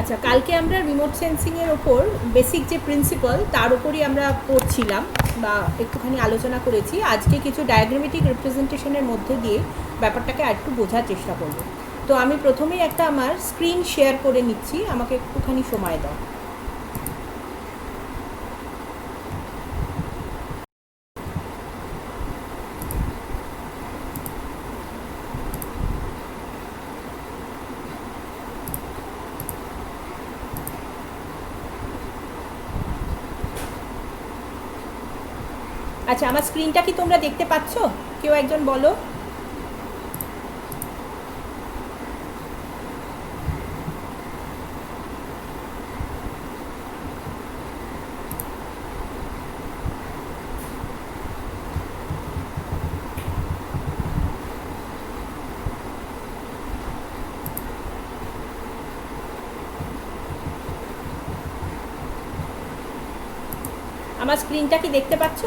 আচ্ছা, কালকে আমরা রিমোট সেন্সিংয়ের ওপর বেসিক যে প্রিন্সিপাল তার ওপরই আমরা পড়ছিলাম বা একটুখানি আলোচনা করেছি। আজকে কিছু ডায়াগ্রামেটিক রিপ্রেজেন্টেশনের মধ্যে দিয়ে ব্যাপারটাকে আরেকটু বোঝার চেষ্টা করব। তো আমি প্রথমেই একটা আমার স্ক্রিন শেয়ার করে নিচ্ছি, আমাকে একটুখানি সময় দাও। আচ্ছা, আমার স্ক্রিনটা কি তোমরা দেখতে পাচ্ছ? কেউ একজন বলো। আমার স্ক্রিনটা কি দেখতে পাচ্ছ?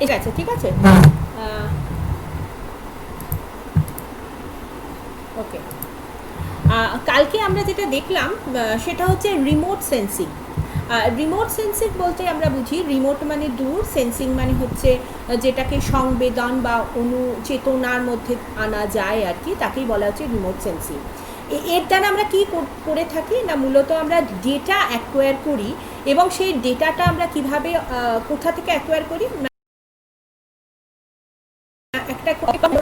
ঠিক আছে, ঠিক আছে, ওকে। কালকে আমরা যেটা দেখলাম সেটা হচ্ছে রিমোট সেন্সিং। রিমোট সেন্সিং বলতে আমরা বুঝি রিমোট মানে দূর, সেন্সিং মানে হচ্ছে যেটাকে সংবেদন বা অনুচেতনার মধ্যে আনা যায় আর কি, তাকেই বলা হচ্ছে রিমোট সেন্সিং। এর দ্বারা আমরা কী করে থাকি না, মূলত আমরা ডেটা অ্যাকোয়ার করি এবং সেই ডেটাটা আমরা কিভাবে কোথা থেকে অ্যাকোয়ার করি, একটা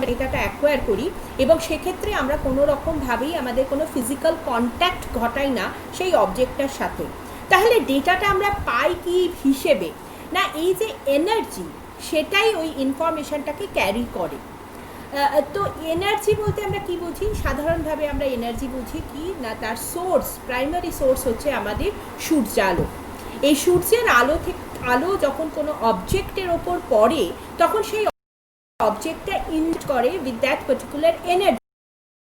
ডেটাটা অ্যাকোয়ার করি এবং সেক্ষেত্রে আমরা কোনো রকমভাবেই আমাদের কোনো ফিজিক্যাল কন্ট্যাক্ট ঘটাই না সেই অবজেক্টটার সাথে। তাহলে ডেটাটা আমরা পাই কি হিসেবে না, এই যে এনার্জি সেটাই ওই ইনফরমেশনটাকে ক্যারি করে। তো এনার্জি বলতে আমরা কি বুঝি? সাধারণভাবে আমরা এনার্জি বুঝি কি না, তার সোর্স, প্রাইমারি সোর্স হচ্ছে আমাদের সূর্যালো। এই সূর্যের আলো যখন কোনো অবজেক্টের ওপর পড়ে তখন সেই অবজেক্টটা ইন্ট করে উইথ দ্যাট পার্টিকুলার এনার্জি।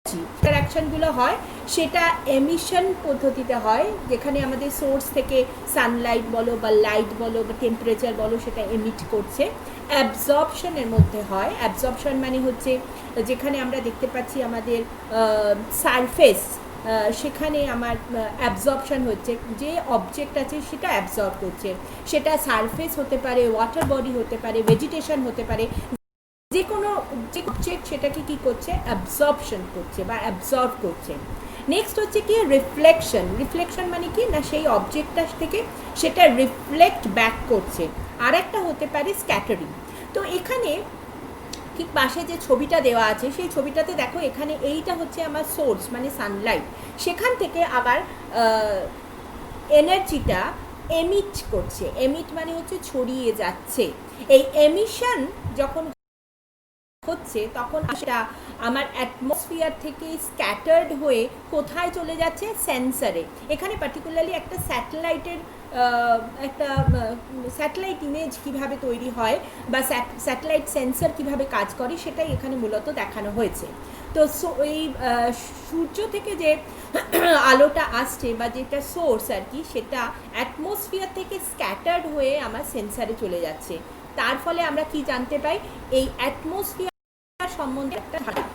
ইন্টারঅ্যাকশনগুলো হয় সেটা এমিশন পদ্ধতিতে হয়, যেখানে আমাদের সোর্স থেকে সানলাইট বলো বা লাইট বলো বা টেম্পারেচার বলো সেটা এমিট করছে। অ্যাবজর্পশনের মধ্যে হয়, অ্যাবজর্পশন মানে হচ্ছে যেখানে আমরা দেখতে পাচ্ছি আমাদের সারফেস, সেখানে আমার অ্যাবজর্পশন হচ্ছে, যে অবজেক্ট আছে সেটা অ্যাবজর্ব করছে। সেটা সারফেস হতে পারে, ওয়াটার বডি হতে পারে, ভেজিটেশন হতে পারে, যে কোনো যে অবজেক্ট সেটাকে কী করছে, অ্যাবজর্পশন করছে বা অ্যাবজর্ব করছে। নেক্সট হচ্ছে কি রিফ্লেকশন। রিফ্লেকশন মানে কি না, সেই অবজেক্টটা থেকে সেটা রিফ্লেক্ট ব্যাক করছে। আর একটা হতে পারে স্ক্যাটারিং। তো এখানে ঠিক পাশে যে ছবিটা দেওয়া আছে সেই ছবিটাতে দেখো, এখানে এইটা হচ্ছে আমার সোর্স মানে সানলাইট, সেখান থেকে আবার এনার্জিটা এমিট করছে। এমিট মানে হচ্ছে ছড়িয়ে যাচ্ছে। এই এমিশন যখন হচ্ছে তখন সেটা আমার অ্যাটমসফিয়ার থেকে স্ক্যাটার্ড হয়ে কোথায় চলে যাচ্ছে, সেন্সারে। এখানে পার্টিকুলারলি একটা স্যাটেলাইট ইমেজ কিভাবে তৈরি হয় বা স্যাটেলাইট সেন্সর কিভাবে কাজ করে সেটাই এখানে মূলত দেখানো হয়েছে। তো এই সূর্য থেকে যে আলোটা আসছে বা যেটা সোর্স আর কি, সেটা অ্যাটমসফিয়ার থেকে স্ক্যাটার্ড হয়ে আমার সেন্সারে চলে যাচ্ছে। তার ফলে আমরা কি জানতে পাই, এই অ্যাটমসফিয়ার সম্বন্ধে একটা ধারণা।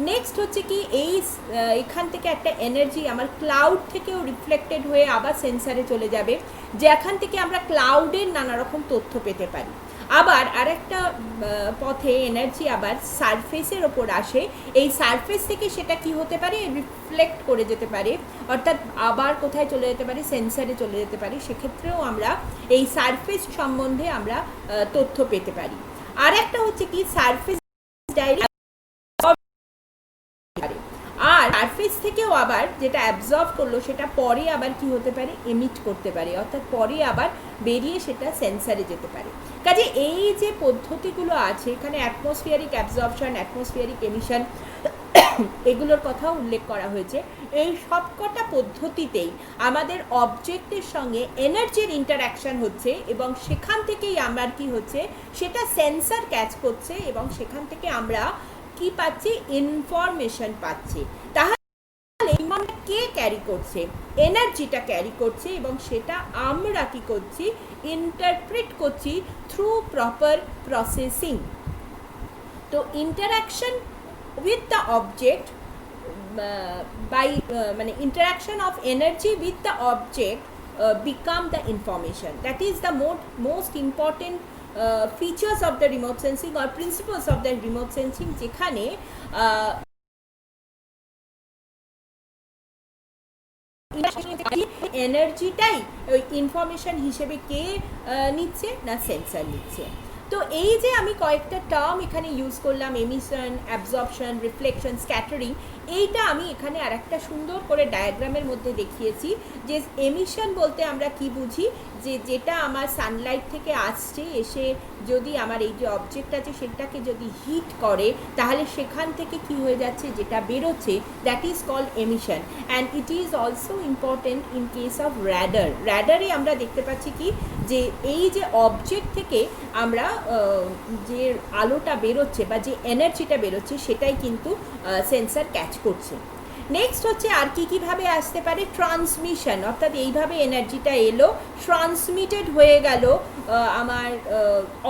নেক্সট হচ্ছে কি, এই এখান থেকে একটা এনার্জি আমার ক্লাউড থেকেও রিফ্লেক্টেড হয়ে আবার সেন্সারে চলে যাবে, যেখান থেকে আমরা ক্লাউডের নানা রকম তথ্য পেতে পারি। আবার আরেকটা পথে এনার্জি আবার সারফেসের ওপর আসে, এই সারফেস থেকে সেটা কি হতে পারে, রিফ্লেক্ট করে যেতে পারে, অর্থাৎ আবার কোথায় চলে যেতে পারে, সেন্সারে চলে যেতে পারে। সেক্ষেত্রেও আমরা এই সারফেস সম্বন্ধে আমরা তথ্য পেতে পারি। আর একটা হচ্ছে কি, সারফেস ডাইরেক্ট, আর সারফেস থেকেও আবার যেটা অ্যাবজর্ব করলো সেটা পরে আবার কি হতে পারে, এমিট করতে পারে, অর্থাৎ পরে আবার বেরিয়ে সেটা সেন্সারে যেতে পারে। কাজে এই যে পদ্ধতিগুলো আছে এখানে, অ্যাটমসফিয়ারিক অ্যাবজর্পশন, অ্যাটমসফিয়ারিক এমিশন, এগুলোর কথা উল্লেখ করা হয়েছে। এই সবকটা পদ্ধতিতেই আমাদের অবজেক্টের সঙ্গে এনার্জির ইন্টারঅ্যাকশন হচ্ছে এবং সেখান থেকেই আমার কি হচ্ছে, সেটা সেন্সার ক্যাচ করছে এবং সেখান থেকে আমরা কি পাচ্ছি, ইনফরমেশন পাচ্ছি। তাহলে ক্যারি করছে, এনার্জিটা ক্যারি করছে, এবং সেটা আমরা কি করছি, ইন্টারপ্রিট করছি থ্রু প্রপার প্রসেসিং। তো interaction with the object by মানে interaction of energy with the object become the information. That is the most important features of the remote sensing or principles of the remote sensing, যেখানে এনার্জিটাই ওই information হিসেবে কে নিচ্ছে, না sensor নিচ্ছে। তো এই যে আমি কয়েকটা টার্ম এখানে ইউজ করলাম, এমিশন, অ্যাবজর্পশন, রিফ্লেকশন, স্ক্যাটারিং, এইটা আমি এখানে আর একটা সুন্দর করে ডায়াগ্রামের মধ্যে দেখিয়েছি। যে এমিশন বলতে আমরা কি বুঝি, যে যেটা আমার সানলাইট থেকে আসছে, এসে যদি আমার এই যে অবজেক্ট আছে সেটাকে যদি হিট করে, তাহলে সেখান থেকে কি হয়ে যাচ্ছে, যেটা বেরোচ্ছে, that is called emission. And it is also important in case of radar. র্যাডারে আমরা দেখতে পাচ্ছি কি, যে এই যে অবজেক্ট থেকে আমরা যে আলোটা বেরোচ্ছে বা যে এনার্জিটা বেরোচ্ছে, সেটাই কিন্তু সেন্সর ক্যাচ করছে। নেক্সট হচ্ছে আর কীভাবে আসতে পারে, ট্রান্সমিশন, অর্থাৎ এইভাবে এনার্জিটা এলো, ট্রান্সমিটেড হয়ে গেল আমার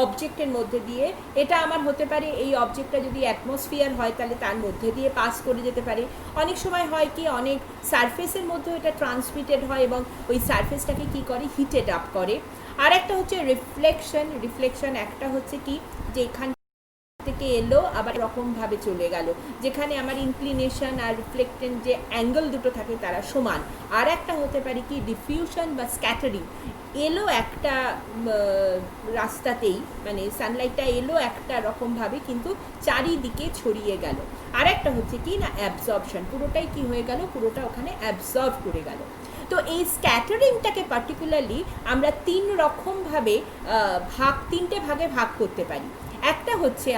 অবজেক্টের মধ্যে দিয়ে। এটা আমার হতে পারে, এই অবজেক্টটা যদি অ্যাটমসফিয়ার হয় তাহলে তার মধ্যে দিয়ে পাস করে যেতে পারে। অনেক সময় হয় কি, অনেক সারফেসের মধ্যেও এটা ট্রান্সমিটেড হয় এবং ওই সারফেসটাকে কি করে, হিটেড আপ করে। আর একটা হচ্ছে রিফ্লেকশন। রিফ্লেকশন একটা হচ্ছে কি, যে এখান থেকে এলো আবার রকমভাবে চলে গেল, যেখানে আমার ইনক্লিনেশন আর রিফ্লেক্টেন্ট যে অ্যাঙ্গেল দুটো থাকে তারা সমান। আর একটা হতে পারে কি, ডিফিউশন বা স্ক্যাটারিং। এলো একটা রাস্তাতেই, মানে সানলাইটটা এলো একটা রকমভাবে, কিন্তু চারিদিকে ছড়িয়ে গেল। আর একটা হচ্ছে কি না, অ্যাবজর্পশন, পুরোটাই কি হয়ে গেল, পুরোটা ওখানে অ্যাবজর্ব করে গেল। তো এই স্ক্যাটারিংটাকে পার্টিকুলারলি আমরা তিনটে ভাগে ভাগ করতে পারি। একটা হচ্ছে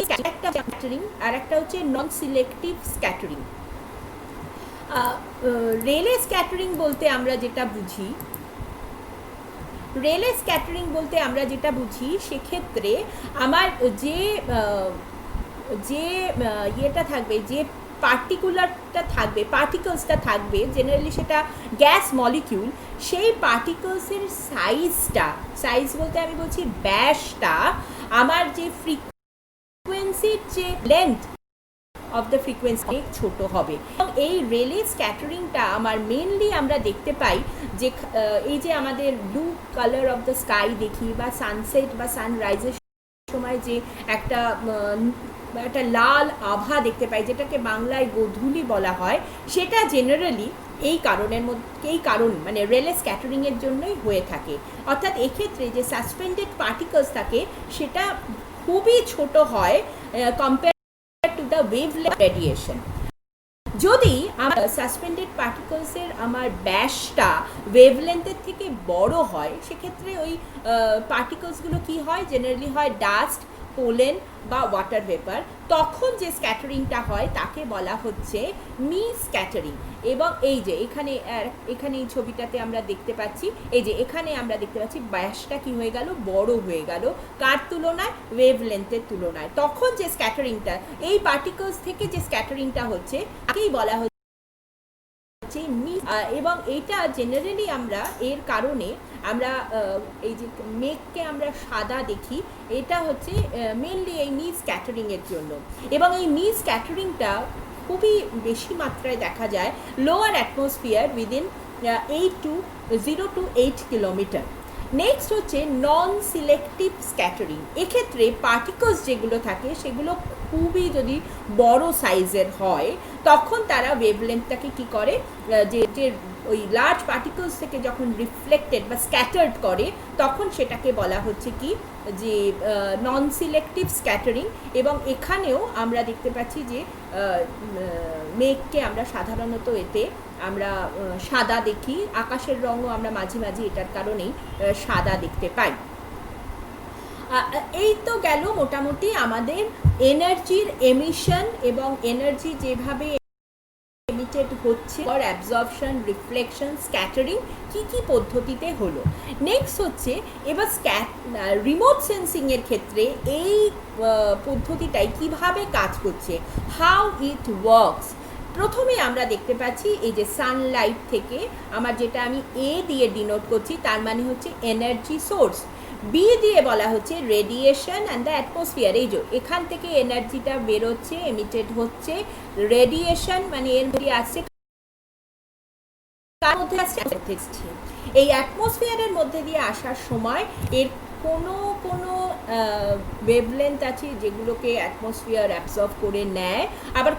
স্ক্যাটারিং, আর একটা হচ্ছে নন সিলেক্টিভ স্ক্যাটারিং। রেলে স্ক্যাটারিং বলতে আমরা যেটা বুঝি, সেক্ষেত্রে আমার যে ইয়েটা থাকবে, যে পার্টিকলসটা থাকবে, জেনারেলি সেটা গ্যাস মলিকিউল, সেই পার্টিকলসের সাইজ বলতে আমি বলছি ব্যাসটা, আমার যে ফ্রিকোয়েন্সির যে লেন্থ অফ দ্য ফ্রিকোয়েন্সি অনেক ছোটো হবে। এবং এই রেলে স্ক্যাটারিংটা আমার মেনলি আমরা দেখতে পাই যে এই যে আমাদের blue colour of the sky দেখি, বা সানসেট বা সানরাইজের সময় যে একটা লাল আভা দেখতে পাই, যেটাকে বাংলায় গোধূলি বলা হয়, সেটা জেনারেলি এই কারণ মানে রেলে স্ক্যাটারিংয়ের জন্যই হয়ে থাকে। অর্থাৎ এক্ষেত্রে যে সাসপেন্ডেড পার্টিকলস থাকে সেটা খুবই ছোট হয় compare to the wavelength radiation. যদি আমার সাসপেন্ডেড পার্টিকলসের আমার ব্যাসটা ওয়েভলেন্থের থেকে বড় হয়, সেক্ষেত্রে ওই পার্টিকলসগুলো কি হয়, জেনারেলি হয় ডাস্ট, পোলেন বা ওয়াটার ভেপার। তখন যে স্ক্যাটারিংটা হয় তাকে বলা হচ্ছে মি স্ক্যাটারিং। এবং এই যে এখানে এই ছবিটাতে আমরা দেখতে পাচ্ছি, এই যে এখানে আমরা দেখতে পাচ্ছি ব্যাসটা কি হয়ে গেল, বড় হয়ে গেল, কার তুলনায়, ওয়েভলেন্থের তুলনায়। তখন যে স্ক্যাটারিংটা, এই পার্টিকলস থেকে যে স্ক্যাটারিংটা হচ্ছে, তাকেই বলা হচ্ছে মি। এবং এইটা জেনারেলি আমরা এর কারণে আমরা এই যে মেঘকে আমরা সাদা দেখি, এটা হচ্ছে মেনলি এই মি স্ক্যাটারিংয়ের জন্য। এবং এই মি স্ক্যাটারিংটা খুবই বেশি মাত্রায় দেখা যায় lower atmosphere within 0 to 8 kilometre. Next হচ্ছে নন সিলেক্টিভ স্ক্যাটারিং। এক্ষেত্রে পার্টিকলস যেগুলো থাকে সেগুলো খুবই যদি বড় সাইজের হয়, তখন তারা ওয়েভলেন্থটাকে কী করে, যে ওই লার্জ পার্টিকলস থেকে যখন রিফ্লেক্টেড বা স্ক্যাটার্ড করে, তখন সেটাকে বলা হচ্ছে কি, যে নন সিলেক্টিভ স্ক্যাটারিং। এবং এখানেও আমরা দেখতে পাচ্ছি যে মেঘকে আমরা সাধারণত এতে আমরা সাদা দেখি, আকাশের রঙও আমরা মাঝে মাঝে এটার কারণেই সাদা দেখতে পাই। এই তো গেল মোটামুটি আমাদের এনার্জির এমিশন এবং এনার্জি যেভাবে এমিটেড হচ্ছে, আর অ্যাবজর্পশন, রিফ্লেকশন, স্ক্যাটারিং কি কি পদ্ধতিতে হলো। নেক্সট হচ্ছে এবার রিমোট সেন্সিংয়ের ক্ষেত্রে এই পদ্ধতিটাই কিভাবে কাজ করছে, হাউ ইট ওয়ার্কস। প্রথমে আমরা দেখতে পাচ্ছি এই যে সানলাইট থেকে আমার, যেটা আমি এ দিয়ে ডিনোট করছি, তার মানে হচ্ছে এনার্জি সোর্স। বি দিয়ে বলা হচ্ছে রেডিয়েশন অ্যান্ড দ্য অ্যাটমসফিয়ার। এই যে এখান থেকে এনার্জিটা বেরোচ্ছে, এমিটেড হচ্ছে, রেডিয়েশন মানে এর মধ্যে আসছে, তার মধ্যে আসছে এই অ্যাটমসফিয়ারের মধ্যে দিয়ে আসার সময় এর কোনো কোনো ওয়েভলেন্থ আছে যেগুলোকে অ্যাটমসফিয়ার অ্যাবজর্ব করে নেয়, আবার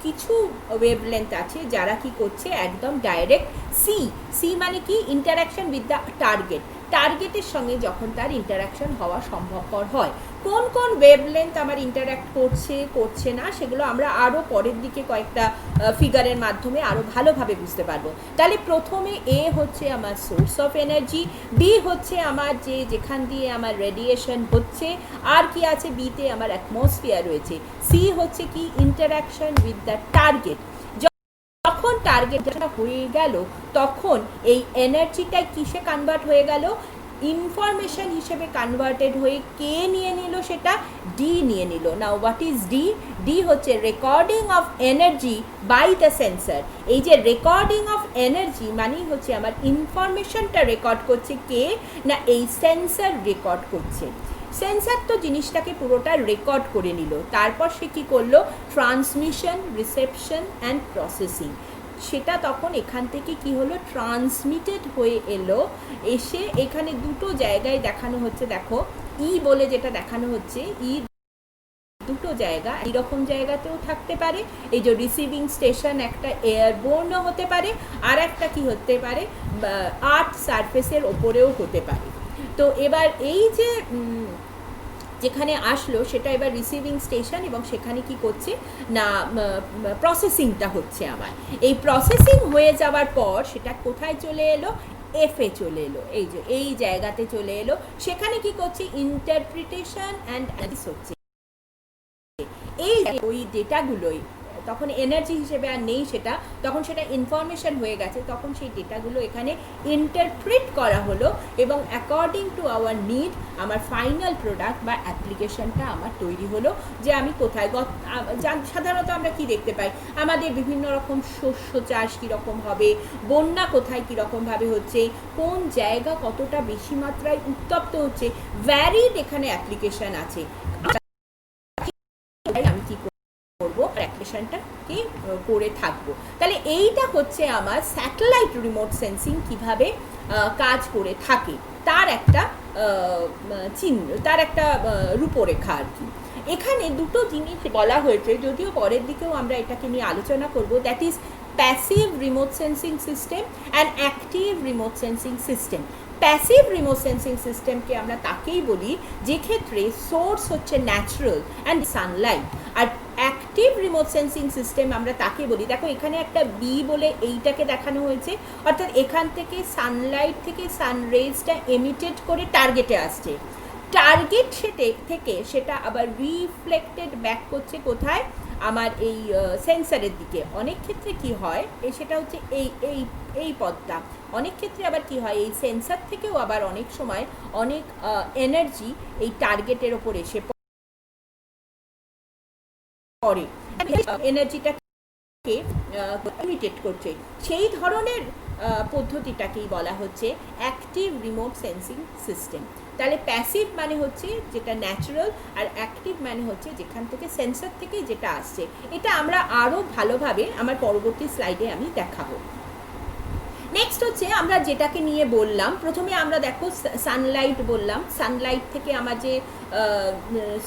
কিছু ওয়েভলেন্থ আছে যারা কি করছে একদম ডাইরেক্ট সি মানে কি ইন্টারাকশন উইথ দ্য টার্গেটের সঙ্গে যখন তার ইন্টারাকশন হওয়া সম্ভবপর হয়। কোন কোন ওয়েভলেন্থ আমার ইন্টারাক্ট করছে না সেগুলো আমরা আরও পরের দিকে কয়েকটা ফিগারের মাধ্যমে আরও ভালোভাবে বুঝতে পারবো। তাহলে প্রথমে এ হচ্ছে আমার সোর্স অফ এনার্জি, বি হচ্ছে আমার যেখান দিয়ে আমার রেডিয়েশন হচ্ছে, আর কি আছে বিতে আমার অ্যাটমসফিয়ার রয়েছে, সি হচ্ছে কি ইন্টারাকশন উইথ দ্য টার্গেট। যখন টার্গেটটা হয়ে গেল তখন এই এনার্জিটা কিসে কনভার্ট হয়ে গেল, ইনফরমেশন হিসেবে কনভার্টেড হয়ে কে নিয়ে নিল, সেটা ডি নিয়ে নিল। Now what is D? D হচ্ছে recording of energy by the sensor. এই যে রেকর্ডিং অফ এনার্জি মানেই হচ্ছে আমার ইনফরমেশনটা রেকর্ড করছে কে না, এই সেন্সার রেকর্ড করছে। সেন্সার তো জিনিসটাকে পুরোটা রেকর্ড করে নিল, তারপর সে কী করলো, ট্রান্সমিশন, রিসেপশন অ্যান্ড প্রসেসিং। সেটা তখন এখান থেকে কি হলো, ট্রান্সমিটেড হয়ে এলো, এসে এখানে দুটো জায়গায় দেখানো হচ্ছে, দেখো ই বলে যেটা দেখানো হচ্ছে, ই দুটো জায়গা, এইরকম জায়গাতেও থাকতে পারে, এই যে রিসিভিং স্টেশন একটা এয়ারবোর্নও হতে পারে, আর একটা কি হতে পারে আর্থ সারফেসের ওপরেও হতে পারে। তো এবার এই যে যেখানে আসলো সেটা এবার রিসিভিং স্টেশন, এবং সেখানে কি করছে না প্রসেসিংটা হচ্ছে আমার। এই প্রসেসিং হয়ে যাওয়ার পর সেটা কোথায় চলে এলো, এফে চলে এলো, এই যে এই জায়গাতে চলে এলো। সেখানে কি করছে, ইন্টারপ্রিটেশন অ্যান্ড অ্যানালিসিস হচ্ছে। এই ওই ডেটাগুলোই তখন এনার্জি হিসেবে আর নেই, সেটা তখন সেটা ইনফরমেশন হয়ে গেছে, তখন সেই ডেটাগুলো এখানে ইন্টারপ্রিট করা হলো, এবং অ্যাকর্ডিং টু আওয়ার নিড আমার ফাইনাল প্রোডাক্ট বা অ্যাপ্লিকেশনটা আমার তৈরি হলো। যে আমি কোথায় সাধারণত আমরা কি দেখতে পাই, আমাদের বিভিন্ন রকম শস্য চাষ কীরকম হবে, বন্যা কোথায় কীরকমভাবে হচ্ছে, কোন জায়গা কতটা বেশি মাত্রায় উত্তপ্ত হচ্ছে, ভ্যারিড এখানে অ্যাপ্লিকেশন আছে। আমি কি করবো, অ্যাপ্লিকেশনটাকে করে থাকবো। তাহলে এইটা হচ্ছে আমার স্যাটেলাইট রিমোট সেন্সিং কিভাবে কাজ করে থাকে, তার একটা চিহ্ন, তার একটা রূপরেখা আর কি। এখানে দুটো জিনিস বলা হয়েছে, যদিও পরের দিকেও আমরা এটাকে নিয়ে আলোচনা করব, that is passive remote sensing system and active remote sensing system. Passive remote sensing সিস্টেমকে আমরা তাকেই বলি যে ক্ষেত্রে সোর্স হচ্ছে ন্যাচারাল অ্যান্ড সানলাইট, আর অ্যাক্টিভ রিমোট সেন্সিং সিস্টেম আমরা তাকে বলি, দেখো এখানে একটা বি বলে এইটাকে দেখানো হয়েছে, অর্থাৎ এখান থেকে সানলাইট থেকে সানরেজটা এমিটেড করে টার্গেটে আসছে, টার্গেট থেকে সেটা আবার রিফ্লেক্টেড ব্যাক করছে কোথায়, আমার এই সেন্সারের দিকে। অনেক ক্ষেত্রে কি হয়, সেটা হচ্ছে এই এই এই পদটা, অনেক ক্ষেত্রে আবার কি হয়, এই সেন্সার থেকেও আবার অনেক সময় অনেক এনার্জি এই টার্গেটের ওপর এসে পড়ে, এনার্জিটাকে লিমিটেড করছে। সেই ধরনের পদ্ধতিটাকেই বলা হচ্ছে অ্যাক্টিভ রিমোট সেন্সিং সিস্টেম। তাহলে প্যাসিভ মানে হচ্ছে যেটা ন্যাচারাল, আর অ্যাক্টিভ মানে হচ্ছে যেখান থেকে সেন্সার থেকে যেটা আসছে। এটা আমরা আরও ভালোভাবে আমার পরবর্তী স্লাইডে আমি দেখাবো। নেক্সট হচ্ছে আমরা যেটাকে নিয়ে বললাম, প্রথমে আমরা দেখো সানলাইট বললাম, সানলাইট থেকে আমার যে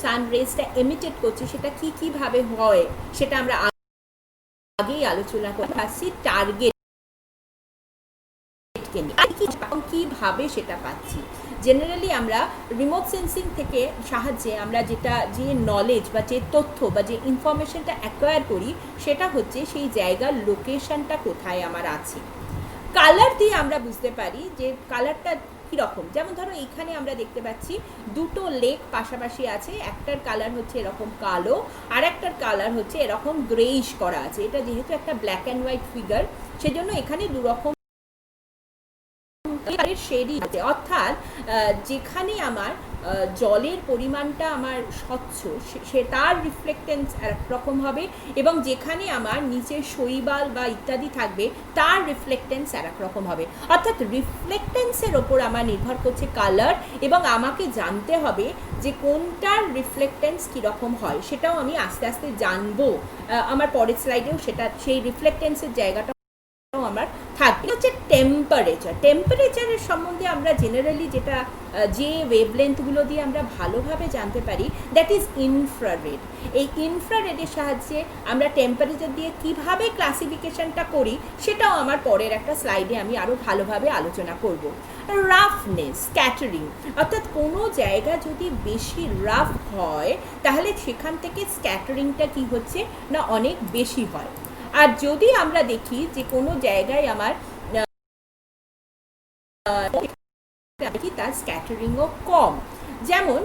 সানরেজটা এমিটেড করছে সেটা কীভাবে হয় সেটা আমরা আগেই আলোচনা করে আসছি। টার্গেট কিভাবে সেটা পাচ্ছি, জেনারেলি আমরা রিমোট সেন্সিং থেকে সাহায্যে আমরা যে নলেজ বা যে তথ্য বা যে ইনফরমেশনটা অ্যাকোয়ার করি সেটা হচ্ছে সেই জায়গার লোকেশনটা কোথায় আমার আছে। কালার দিয়ে আমরা বুঝতে পারি যে কালারটা কীরকম, যেমন ধরো এখানে আমরা দেখতে পাচ্ছি দুটো লেক পাশাপাশি আছে, একটার কালার হচ্ছে এরকম কালো আর একটার কালার হচ্ছে এরকম গ্রেইশ করা আছে। এটা যেহেতু একটা ব্ল্যাক অ্যান্ড হোয়াইট ফিগার, সেজন্য এখানে দুরকম শেডই আছে, অর্থাৎ যেখানে আমার জলের পরিমাণটা আমার স্বচ্ছ সে তার রিফ্লেক্টেন্স একরকম হবে, এবং যেখানে আমার নিচের শৈবাল বা ইত্যাদি থাকবে তার রিফ্লেক্টেন্স এক রকম হবে। অর্থাৎ রিফ্লেক্টেন্সের ওপর আমার নির্ভর করছে কালার, এবং আমাকে জানতে হবে যে কোনটার রিফ্লেক্টেন্স কীরকম হয়, সেটাও আমি আস্তে আস্তে জানবো। আমার পরের স্লাইডেও সেটা সেই রিফ্লেক্টেন্সের জায়গাটা আমার থাকবে। হচ্ছে টেম্পারেচার। টেম্পারেচারের সম্বন্ধে আমরা জেনারেলি যেটা যে ওয়েভলেন্থগুলো দিয়ে আমরা ভালোভাবে জানতে পারি, দ্যাট ইজ ইনফ্রারেড। এই ইনফ্রারেডের সাহায্যে আমরা টেম্পারেচার দিয়ে কিভাবে ক্লাসিফিকেশনটা করি সেটাও আমার পরের একটা স্লাইডে আমি আরও ভালোভাবে আলোচনা করব। রাফনেস, স্ক্যাটারিং, অর্থাৎ কোনো জায়গা যদি বেশি রাফ হয় তাহলে সেখান থেকে স্ক্যাটারিংটা কি হচ্ছে না অনেক বেশি হয়। আর যদি আমরা দেখি যে কোনো জায়গায় আমার তার স্ক্যাটারিংও কম, যেমন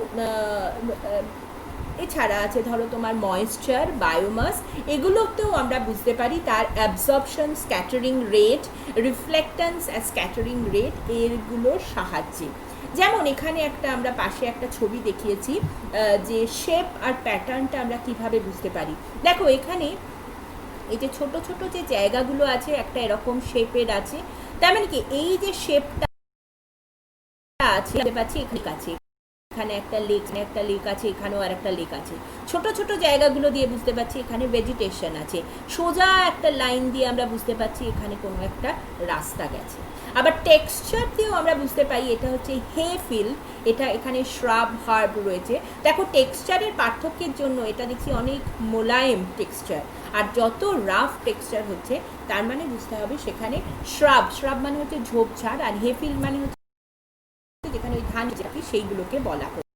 এছাড়া আছে ধরো তোমার ময়েশ্চার, বায়োমাস, এগুলোতেও আমরা বুঝতে পারি তার অ্যাবজর্পশন, স্ক্যাটারিং রেট, রিফ্লেক্টেন্স আর স্ক্যাটারিং রেট এরগুলোর সাহায্যে। যেমন এখানে একটা আমরা পাশে একটা ছবি দেখিয়েছি যে শেপ আর প্যাটার্নটা আমরা কিভাবে বুঝতে পারি। দেখো এখানে এই যে ছোট ছোট যে জায়গাগুলো আছে একটা এরকম শেপের আছে, তার মানে কি এই যে শেপটা আছে পাচ্ছি এখানে একটা লেক আছে, এখানেও আর একটা লেক আছে, ছোট ছোট জায়গাগুলো দিয়ে বুঝতে পারছি এখানে ভেজিটেশন আছে, সোজা একটা লাইন দিয়ে আমরা বুঝতে পারছি এখানে কোনো একটা রাস্তা গেছে। আবার টেক্সচার দিয়েও আমরা বুঝতে পারি এটা হচ্ছে হে ফিল্ড, এটা এখানে শ্রাব হার্ব রয়েছে। দেখো টেক্সচারের পার্থক্যের জন্য এটা দেখছি অনেক মোলায়েম টেক্সচার, আর যত রাফ টেক্সচার হচ্ছে তার মানে বুঝতে হবে সেখানে শ্রাব মানে হচ্ছে ঝোপঝাড়, আর হে ফিল্ড মানে হচ্ছে যেখানে ওই ধান জাতি সেইগুলোকে বলা হচ্ছে।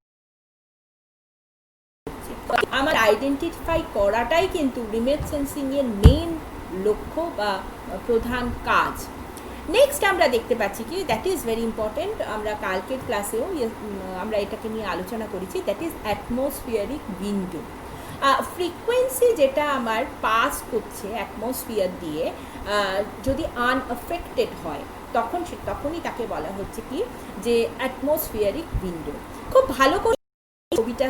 আমার আইডেন্টিফাই করাটাই কিন্তু রিমোট সেন্সিং এর মেইন লক্ষ্য বা প্রধান কাজ। নেক্সট আমরা দেখতে পাচ্ছি কি দ্যাট ইজ ভেরি ইম্পর্টেন্ট, আমরা কালকের ক্লাসেও আমরা এটাকে নিয়ে আলোচনা করেছি, that is atmospheric window. Frequency যেটা আমার পাস করছে অ্যাটমসফিয়ার দিয়ে যদি আনএফেক্টেড হয় তখনই তাকে বলা হচ্ছে কি যে অ্যাটমসফিয়ারিক উইন্ডো। খুব ভালো করে ছবিটা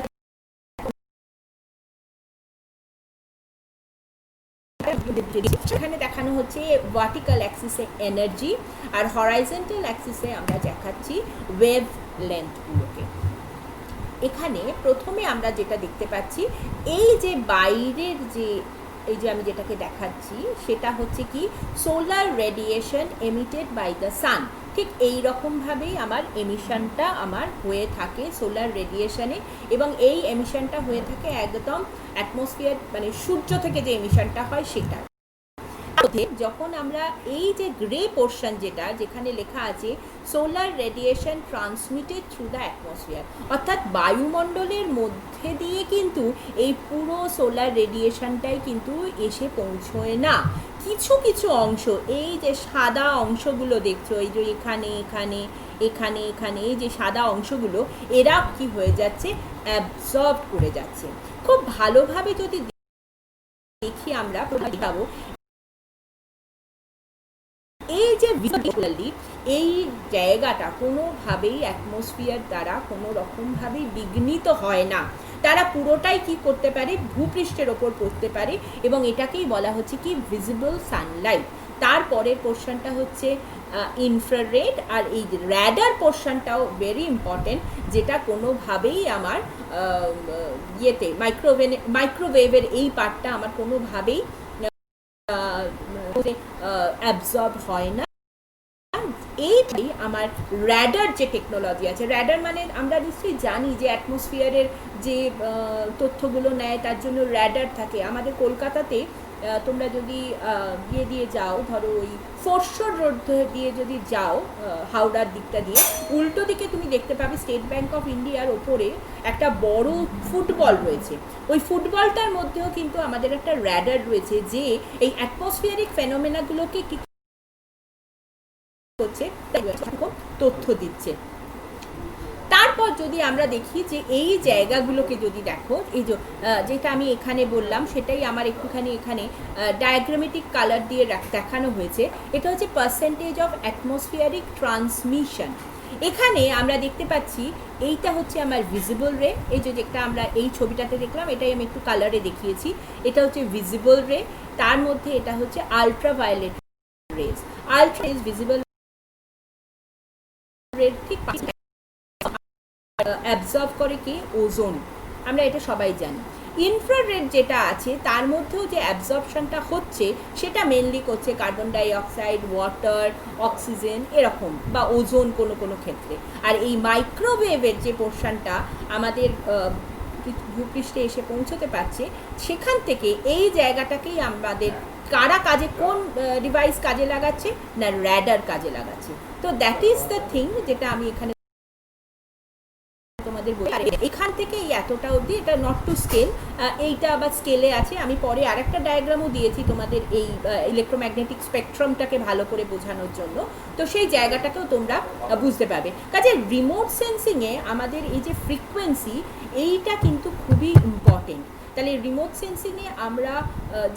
সেখানে দেখানো হচ্ছে ভার্টিক্যাল অ্যাক্সিসে এনার্জি, আর হরাইজন্টাল অ্যাক্সিসে আমরা দেখাচ্ছি ওয়েভ লেন্থগুলোকে। এখানে প্রথমে আমরা যেটা দেখতে পাচ্ছি এই যে বাইরের যে এই যে আমি যেটাকে দেখাচ্ছি সেটা হচ্ছে কি solar radiation emitted by the sun. ঠিক এই রকমভাবেই আমার এমিশনটা আমার হয়ে থাকে সোলার রেডিয়েশনে, এবং এই এমিশনটা হয়ে থাকে একদম অ্যাটমসফিয়ার মানে সূর্য থেকে যে এমিশনটা হয় সেটা। যখন আমরা এই যে গ্রে পোর্শন যেখানে লেখা আছে solar radiation transmitted through the atmosphere, অর্থাৎ বায়ুমণ্ডলের মধ্যে দিয়ে কিন্তু এই পুরো সোলার রেডিয়েশনটাই কিন্তু এসে পৌঁছয় না। কিছু কিছু অংশ এই যে সাদা অংশগুলো দেখছো, এই যে এখানে এখানে এখানে এখানে এই যে সাদা অংশগুলো এরা কি হয়ে যাচ্ছে অ্যাবজর্ব করে যাচ্ছে। খুব ভালোভাবে যদি দেখি আমরা দেখাবো এই যে ভিজুয়ালি এই জায়গাটা কোনোভাবেই অ্যাটমসফিয়ার দ্বারা কোনো রকমভাবেই বিঘ্নিত হয় না, তারা পুরোটাই কি করতে পারে ভূপৃষ্ঠের ওপর পড়তে পারে, এবং এটাকেই বলা হচ্ছে কি ভিজিবল সানলাইট। তারপরের পোর্শনটা হচ্ছে ইনফ্রারেড, আর এই র্যাডার পোর্শনটাও ভেরি ইম্পর্টেন্ট, যেটা কোনোভাবেই আমার ইয়েতে মাইক্রোওয়েভের এই পার্টটা আমার কোনোভাবেই অ্যাবজর্ব হয় না। এইটাই আমার র্যাডার যে টেকনোলজি আছে, র্যাডার মানে আমরা নিশ্চয়ই জানি যে অ্যাটমসফিয়ারের যে তথ্যগুলো নেয় তার জন্য র্যাডার থাকে। আমাদের কলকাতাতে তোমরা যদি ইয়ে দিয়ে যাও, ধরো ওই ফোর্সর রোড দিয়ে যদি যাও হাওড়ার দিকটা দিয়ে, উল্টো দিকে তুমি দেখতে পাবে স্টেট ব্যাংক অফ ইন্ডিয়ার ওপরে একটা বড় ফুটবল রয়েছে। ওই ফুটবলটার মধ্যেও কিন্তু আমাদের একটা র্যাডার রয়েছে যে এই অ্যাটমসফিয়ারিক ফেনোমেনাগুলোকে কি হচ্ছে তথ্য দিচ্ছে। তারপর যদি আমরা দেখি যে এই জায়গাগুলোকে যদি দেখো, এই যে যেটা আমি এখানে বললাম সেটাই আমার একটুখানি এখানে ডায়াগ্রামেটিক কালার দিয়ে দেখানো হয়েছে। এটা হচ্ছে পার্সেন্টেজ অফ অ্যাটমসফিয়ারিক ট্রান্সমিশন। এখানে আমরা দেখতে পাচ্ছি এইটা হচ্ছে আমার ভিজিবল রে, এই যে যেটা আমরা এই ছবিটাতে দেখলাম এটাই আমি একটু কালারে দেখিয়েছি, এটা হচ্ছে ভিজিবল রে। তার মধ্যে এটা হচ্ছে ultraviolet rays. Ultra rays visible ray ঠিক অ্যাবজর্ব করে কি ওজোন, আমরা এটা সবাই জানি। ইনফ্রারেড যেটা আছে তার মধ্যেও যে অ্যাবজর্পশনটা হচ্ছে সেটা মেনলি করছে carbon die oxide, water, oxygen এরকম, বা ওজোন কোনো কোনো ক্ষেত্রে। আর এই মাইক্রোওয়েভের যে পোর্শনটা আমাদের ভূপৃষ্ঠে এসে পৌঁছতে পারছে, সেখান থেকে এই জায়গাটাকেই আমাদের কারা কাজে, কোন ডিভাইস কাজে লাগাচ্ছে না, র্যাডার কাজে লাগাচ্ছে। তো দ্যাট ইজ দ্য থিং যেটা আমি এখানে তোমাদের বলি। আর এখান থেকে এই এতটা অবধি এটা নট টু স্কেল, এইটা আবার স্কেলে আছে। আমি পরে আরেকটা ডায়াগ্রামও দিয়েছি তোমাদের এই ইলেকট্রোম্যাগনেটিক স্পেকট্রামটাকে ভালো করে বোঝানোর জন্য, তো সেই জায়গাটাকেও তোমরা বুঝতে পারবে। কাজে রিমোট সেন্সিংয়ে আমাদের এই যে ফ্রিকোয়েন্সি, এইটা কিন্তু খুবই ইম্পর্টেন্ট। তাহলে রিমোট সেন্সিংয়ে আমরা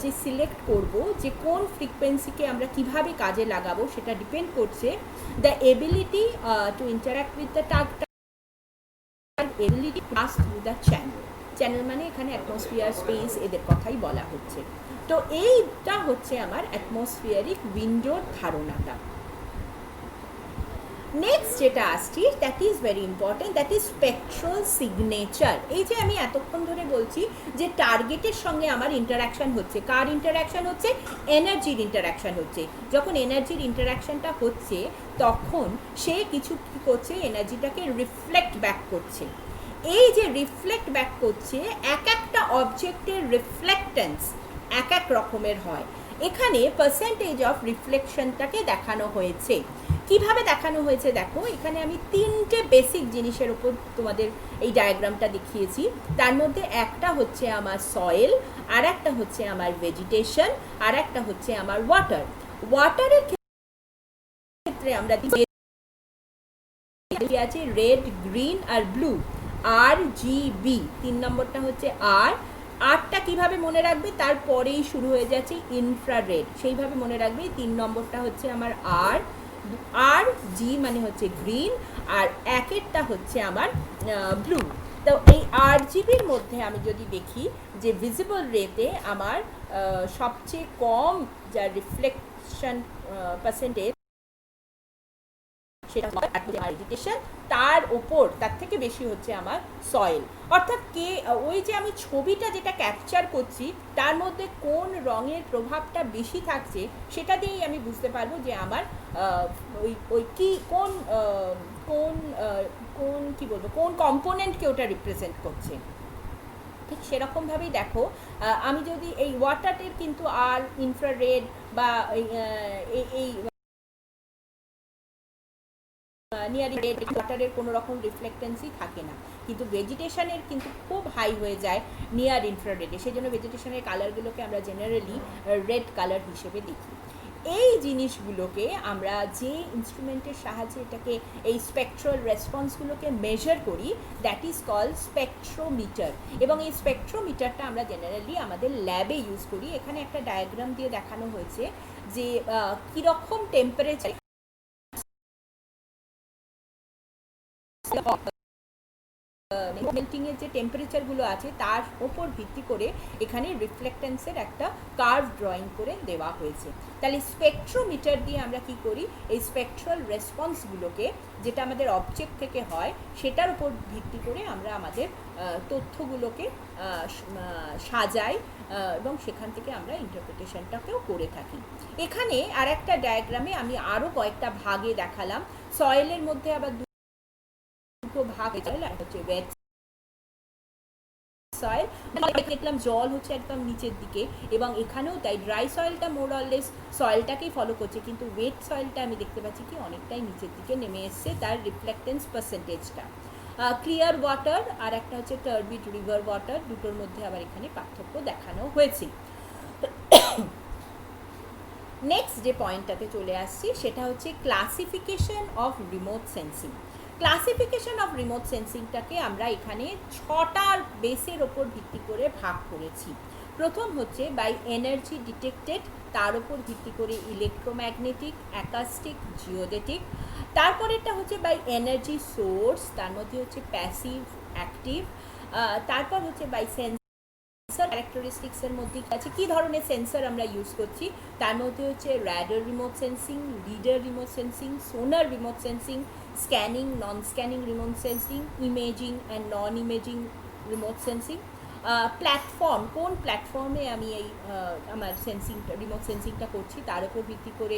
যে সিলেক্ট করব যে কোন ফ্রিকোয়েন্সিকে আমরা কিভাবে কাজে লাগাবো, সেটা ডিপেন্ড করছে the ability to interact with the ability to pass through the channel মানে এখানে অ্যাটমসফিয়ার, স্পেস এদের কথাই বলা হচ্ছে। তো এইটা হচ্ছে আমার অ্যাটমসফিয়ারিক উইন্ডোর ধারণাটা। নেক্সট যেটা আসছি, that is very important, that is spectral signature. এই যে আমি এতক্ষণ ধরে বলছি যে টার্গেটের সঙ্গে আমার ইন্টারাকশান হচ্ছে, কার ইন্টারাকশান হচ্ছে, এনার্জির ইন্টারাকশান হচ্ছে। যখন এনার্জির ইন্টারাকশানটা হচ্ছে তখন সে কিছু কী করছে, এনার্জিটাকে রিফ্লেক্ট ব্যাক করছে। এই যে রিফ্লেক্ট ব্যাক করছে, এক একটা অবজেক্টের রিফ্লেক্টেন্স এক এক রকমের হয়। এখানে পার্সেন্টেজ অফ রিফ্লেকশনটাকে দেখানো হয়েছে। কিভাবে দেখানো হয়েছে দেখো, এখানে আমি তিনটে বেসিক জিনিসের উপর তোমাদের এই ডায়াগ্রামটা দেখিয়েছি। তার মধ্যে একটা হচ্ছে আমার সয়েল, আর একটা হচ্ছে আমার ভেজিটেশন, আর একটা হচ্ছে আমার ওয়াটার। ওয়াটারের ক্ষেত্রে আমরা আছে রেড, গ্রিন আর ব্লু, RGB। 3 নম্বরটা হচ্ছে আরটা কিভাবে মনে রাখবে, তারপরেই শুরু হয়ে যাচ্ছে ইনফ্রারেড, সেইভাবে মনে রাখবে। 3 নম্বরটা হচ্ছে আমার RG মানে হচ্ছে গ্রিন, আর একেরটা হচ্ছে আমার ব্লু। তো এই RGBর মধ্যে আমি যদি দেখি যে ভিজিবল রেতে আমার সবচেয়ে কম যা রিফ্লেকশন পার্সেন্টেজ সেটা ভেজিটেশন, তার ওপর তার থেকে বেশি হচ্ছে আমার সয়েল। অর্থাৎ ওই যে আমি ছবিটা যেটা ক্যাপচার করছি তার মধ্যে কোন রঙের প্রভাবটা বেশি থাকছে সেটা দিয়েই আমি বুঝতে পারবো যে আমার ওই কি কোন কোন কোন কি বলবো, কোন কম্পোনেন্টকে ওটা রিপ্রেজেন্ট করছে। ঠিক সেরকমভাবেই দেখো, আমি যদি এই ওয়াটারের কিন্তু আর ইনফ্রারেড বা এই নিয়ার ওয়াটারের কোনো রকম রিফ্লেক্টেন্সই থাকে না, কিন্তু ভেজিটেশনের কিন্তু খুব হাই হয়ে যায় নিয়ার ইনফ্রারেডে। সেই জন্য ভেজিটেশনের কালারগুলোকে আমরা জেনারেলি রেড কালার হিসেবে দেখি। এই জিনিসগুলোকে আমরা যে ইনস্ট্রুমেন্টের সাহায্যে এটাকে এই স্পেকট্রাল রেসপন্সগুলোকে মেজার করি, দ্যাট ইজ কল স্পেকট্রোমিটার। এবং এই স্পেকট্রোমিটারটা আমরা জেনারেলি আমাদের ল্যাবে ইউজ করি। এখানে একটা ডায়াগ্রাম দিয়ে দেখানো হয়েছে যে কীরকম টেম্পারেচার মেল্টিংয়ের যে টেম্পারেচারগুলো আছে তার ওপর ভিত্তি করে এখানে রিফ্লেক্টেন্সের একটা কার্ভ ড্রয়িং করে দেওয়া হয়েছে। তাহলে স্পেকট্রোমিটার দিয়ে আমরা কি করি, এই স্পেকট্রাল রেসপন্সগুলোকে যেটা আমাদের অবজেক্ট থেকে হয় সেটার উপর ভিত্তি করে আমরা আমাদের তথ্যগুলোকে সাজাই এবং সেখান থেকে আমরা ইন্টারপ্রিটেশনটাকেও করে থাকি। এখানে আর একটা ডায়াগ্রামে আমি আরও কয়েকটা ভাগে দেখালাম। সয়েলের মধ্যে আবার দুটো ভাগ হচ্ছে ওয়েট সয়েল, দেখলাম জল হচ্ছে একদম নিচের দিকে, এবং এখানেও তাই ড্রাই সয়েলটা মোর অললেস সয়েলটাকেই ফলো করছে, কিন্তু ওয়েট সয়েলটা আমি দেখতে পাচ্ছি কি অনেকটাই নিচের দিকে নেমে এসছে তার রিফ্লেক্টেন্স পার্সেন্টেজটা। ক্লিয়ার ওয়াটার আর একটা হচ্ছে টার্বিড রিভার ওয়াটার, দুটোর মধ্যে আবার এখানে পার্থক্য দেখানো হয়েছে। নেক্সট যে পয়েন্টটাতে চলে আসছি সেটা হচ্ছে classification of remote sensing. Classification of remote সেন্সিংটাকে আমরা এখানে 6টার বেসের ওপর ভিত্তি করে ভাগ করেছি। প্রথম হচ্ছে বাই এনার্জি ডিটেক্টেড, তার উপর ভিত্তি করে ইলেকট্রোম্যাগনেটিক, অ্যাকাস্টিক, জিওডেটিক। তারপরেরটা হচ্ছে বাই এনার্জি সোর্স, তার মধ্যে হচ্ছে প্যাসিভ, অ্যাক্টিভ। তারপর হচ্ছে বাই সেন্সর ক্যারেক্টারিস্টিক্সের মধ্যে আছে কী ধরনের সেন্সর আমরা ইউজ করছি, তার মধ্যে হচ্ছে radar remote sensing, lidar remote sensing, sonar remote sensing, scanning, non scanning remote sensing, imaging and non imaging remote sensing. Platform, কোন প্ল্যাটফর্মে আমি এই আমার সেন্সিংটা রিমোট সেন্সিংটা করছি তার উপর ভিত্তি করে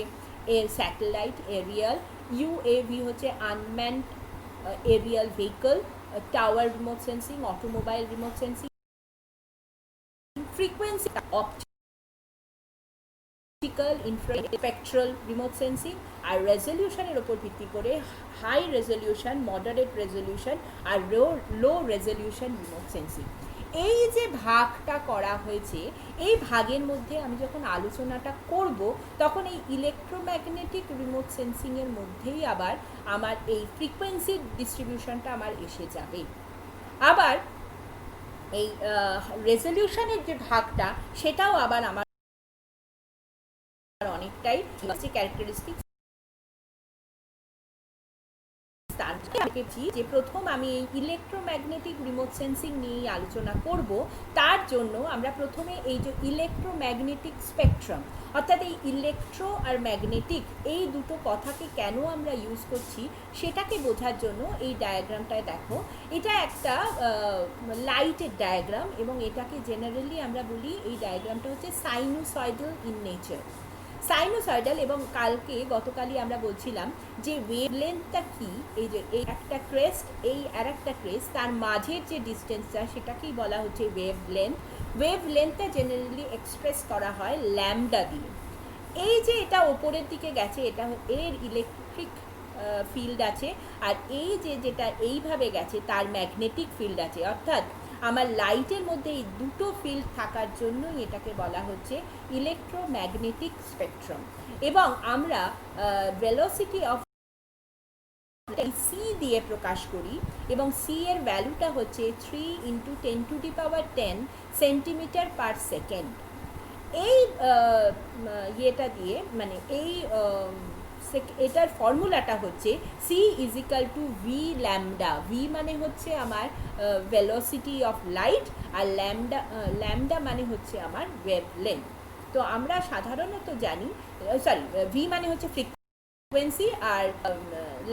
এর স্যাটেলাইট, এরিয়াল, ইউএভি হচ্ছে unmanned aerial vehicle, tower remote sensing, automobile remote sensing, frequency, optical, infraspectral remote sensing. আর রেজলিউশনের ওপর ভিত্তি করে হাই রেজলিউশন, মডারেট রেজলিউশন আর লো রেজলিউশন রিমোট সেন্সিং। এই যে ভাগটা করা হয়েছে, এই ভাগের মধ্যে আমি যখন আলোচনাটা করব তখন এই ইলেকট্রোম্যাগনেটিক রিমোট সেন্সিংয়ের মধ্যেই আবার আমার এই ফ্রিকোয়েন্সির ডিস্ট্রিবিউশনটা আমার এসে যাবে। আবার এই রেজলিউশনের যে ভাগটা সেটাও আবার আমার অনেকটাই ক্যারেক্টারিস্টিক। যে প্রথম আমি এই ইলেকট্রোম্যাগনেটিক রিমোট সেন্সিং নিয়েই আলোচনা করব, তার জন্য আমরা প্রথমে এই যে ইলেকট্রোম্যাগনেটিক স্পেকট্রাম, অর্থাৎ এই ইলেকট্রো আর ম্যাগনেটিক এই দুটো কথাকে কেন আমরা ইউজ করছি সেটাকে বোঝার জন্য এই ডায়াগ্রামটায় দেখো। এটা একটা লাইটের ডায়াগ্রাম এবং এটাকে জেনারেলি আমরা বলি এই ডায়াগ্রামটা হচ্ছে সাইনুসয়েডাল ইন নেচার। সাইনোসয়েডাল, এবং গতকালই আমরা বলছিলাম যে ওয়েভলেন্থটা কি, এই যে এই একটা ক্রেস্ট, এই আর একটা ক্রেস্ট, তার মাঝের যে ডিস্টেন্সটা সেটাকেই বলা হচ্ছে ওয়েভলেন্থ। ওয়েভলেন্থটা জেনারেলি এক্সপ্রেস করা হয় ল্যামডা দিয়ে। এই যে এটা ওপরের দিকে গেছে এটা এর ইলেকট্রিক ফিল্ড আছে, আর এই যে যেটা এইভাবে গেছে তার ম্যাগনেটিক ফিল্ড আছে। অর্থাৎ আমার লাইটের মধ্যে এই দুটো ফিল্ড থাকার জন্যই এটাকে বলা হচ্ছে ইলেকট্রোম্যাগনেটিক স্পেকট্রাম। এবং আমরা ভেলোসিটি অফ সি দিয়ে প্রকাশ করি এবং সি এর ভ্যালুটা হচ্ছে 3 × 10⁻10 সেন্টিমিটার পার সেকেন্ড। এই ইয়েটা দিয়ে মানে এই এটার ফর্মুলাটা হচ্ছে C is equal to V lambda. V মানে হচ্ছে আমার ভেলোসিটি অফ লাইট, আর ল্যামডা মানে হচ্ছে আমার ওয়েভলেন্থ। তো আমরা সাধারণত জানি, ভি মানে হচ্ছে ফ্রিকোয়েন্সি আর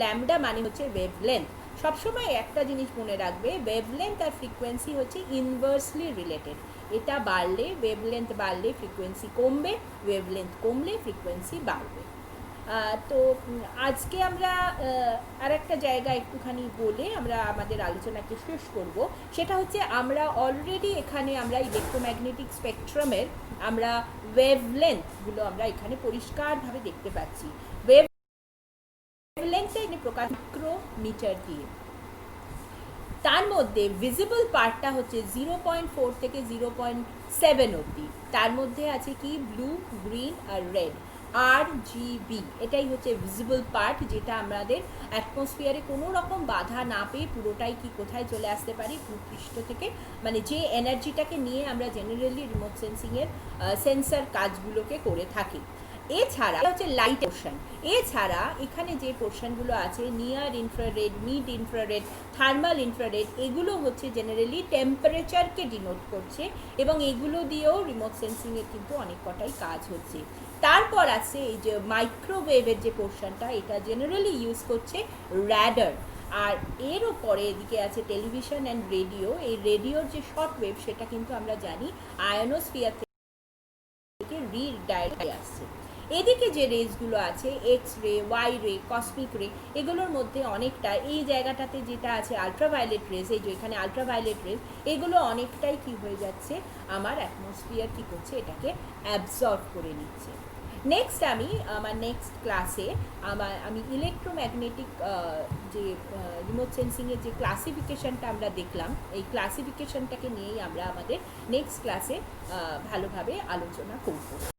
ল্যামডা মানে হচ্ছে ওয়েভলেন্থ। সবসময় একটা জিনিস মনে রাখবে, ওয়েভলেন্থ আর ফ্রিকোয়েন্সি হচ্ছে ইনভার্সলি রিলেটেড। এটা বাড়লে, ওয়েভলেন্থ বাড়লে ফ্রিকোয়েন্সি কমবে, ওয়েভলেন্থ কমলে ফ্রিকোয়েন্সি বাড়বে। তো আজকে আমরা আর একটা জায়গা একটুখানি বলে আমরা আমাদের আলোচনাকে শেষ করব। সেটা হচ্ছে আমরা অলরেডি এখানে আমরা ইলেকট্রোম্যাগনেটিক স্পেকট্রামের আমরা ওয়েভলেন্থগুলো আমরা এখানে পরিষ্কারভাবে দেখতে পাচ্ছি। ওয়েভলেন্থে প্রকাশ মাইক্রোমিটার দিয়ে। তার মধ্যে ভিজিবল পার্টটা হচ্ছে 0.4 থেকে 0.7 অবধি। তার মধ্যে আছে কি ব্লু, গ্রিন আর রেড, RGB। এটাই হচ্ছে ভিজিবল পার্ট, যেটা আমাদের অ্যাটমসফিয়ারে কোনো রকম বাধা না পেয়ে পুরোটাই কি কোথায় চলে আসতে পারি, ভূপৃষ্ঠ থেকে, মানে যে এনার্জিটাকে নিয়ে আমরা জেনারেলি রিমোট সেন্সিংয়ের সেন্সার কাজগুলোকে করে থাকি। এছাড়া হচ্ছে লাইট পোর্শন। এছাড়া এখানে যে পোর্শনগুলো আছে near infrared, mid infrared, thermal infrared, এগুলো হচ্ছে জেনারেলি টেম্পারেচারকে ডিনোট করছে এবং এগুলো দিয়েও রিমোট সেন্সিংয়ের কিন্তু অনেক কটাই কাজ হচ্ছে। তারপর আছে এই যে মাইক্রোওয়েভের যে পোর্শনটা, এটা জেনারেলি ইউজ করছে র্যাডার। আর এরও পরে এদিকে আছে টেলিভিশন অ্যান্ড রেডিও। এই রেডিওর যে শর্ট ওয়েভ সেটা কিন্তু আমরা জানি আয়নোস্ফিয়ার থেকে রিডাইরেক্ট হয়ে আসছে। এদিকে যে রেসগুলো আছে এক্স রে, ওয়াই রে, কসমিক রে, এগুলোর মধ্যে অনেকটা এই জায়গাটাতে যেটা আছে আলট্রাভায়োলেট রেস, এই যে এখানে আলট্রাভায়োলেট রেস, এগুলো অনেকটাই কি হয়ে যাচ্ছে, আমার অ্যাটমসফিয়ার কী করছে, এটাকে অ্যাবজর্ব করে নিচ্ছে। নেক্সট আমার নেক্সট ক্লাসে আমি ইলেকট্রোম্যাগনেটিক যে রিমোট সেন্সিংয়ের যে ক্লাসিফিকেশনটা আমরা দেখলাম, এই ক্লাসিফিকেশনটাকে নিয়েই আমরা আমাদের নেক্সট ক্লাসে ভালোভাবে আলোচনা করব।